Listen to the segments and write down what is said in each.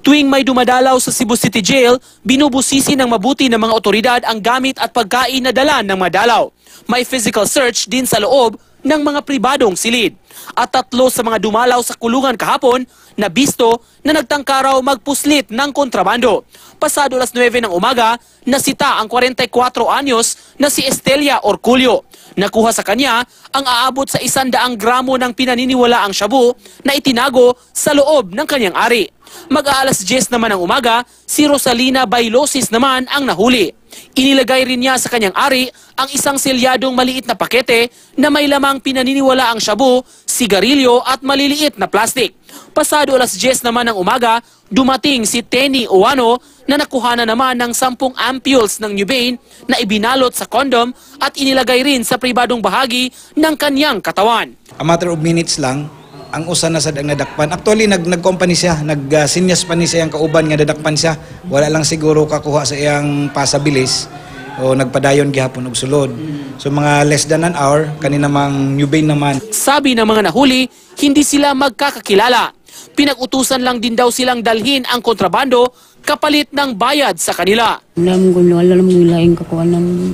Tuwing may dumadalaw sa Cebu City Jail, binubusisi ng mabuti ng mga otoridad ang gamit at pagkain na dala ng madalaw. May physical search din sa loob ng mga pribadong silid. At 3 sa mga dumalaw sa kulungan kahapon na bisto na nagtangka raw magpuslit ng kontrabando. Pasado alas 9 ng umaga, nasita ang 44 anyos na si Estelia Orculio. Nakuha sa kanya ang aabot sa 100 gramo ng pinaniniwalaang shabu na itinago sa loob ng kanyang ari. Mag-aalas 10 naman ng umaga, si Rosalina Bailosis naman ang nahuli. Inilagay rin niya sa kanyang ari ang isang selyadong maliit na pakete na may lamang pinaniniwalaang shabu, sigarilyo at maliliit na plastik. Pasado alas 10 naman ng umaga, dumating si Tenny Oano na nakuha na naman ng 10 ampules ng Nubane na ibinalot sa kondom at inilagay rin sa pribadong bahagi ng kanyang katawan. A matter of minutes lang, ang usa na sad ang nadakpan. Actually, nag-company siya, nag-sinyas pa ni siya ang kauban nga nadakpan siya. Wala lang siguro kakuha sa iyang pasabilis o nagpadayon gihapon og sulod. So mga less than an hour, kanina mang Nubane naman. Sabi ng mga nahuli, hindi sila magkakakilala. Pinag-utusan lang din daw silang dalhin ang kontrabando kapalit ng bayad sa kanila. Alam ko, wala lang nilaing kakuha ng...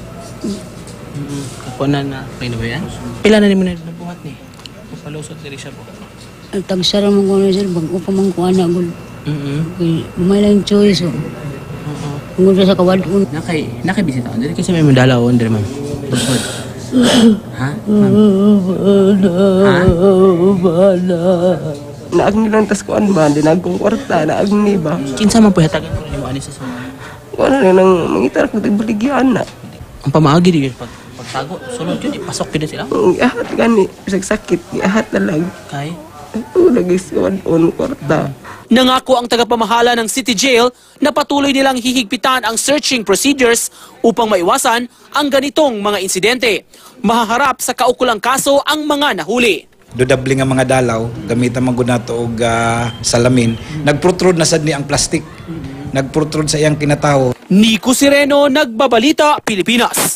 Kakuha na, kayo na ba yan? Pila na rin mo na nabuhat ni? Palusot diri siya po. Tagsara mo ko na sir, bago pa man ko anak ko. May lang choice o. Kung sa kawadun. Nakay-bisita ko. Dili kasi may madalaw on diri ma'am. Pusod. Ha? Naagni lang tas kuan ba, dinagkong kwarta, naagni ba? Kinsa man po hatagan ko ni mo ani sa sama. Kuan na nang mangitar ko tigbaligyan na. Ang pamaagi di pagtago, sunod yun, ipasok yun sila. Iyahat gani, sakit, iyahat na lang. Kay? Ito, nag-iskuan on kwarta. Nangako ang tagapamahala ng City Jail na patuloy nilang hihigpitan ang searching procedures upang maiwasan ang ganitong mga insidente. Mahaharap sa kaukulang kaso ang mga nahuli. Dudabli nga mga dalaw, gamitan man gud nato og salamin. Nagprotrude na sad ni ang plastic. Nagprotrude sa iyang kinataho. Nico Sireno, Nagbabalita, Pilipinas.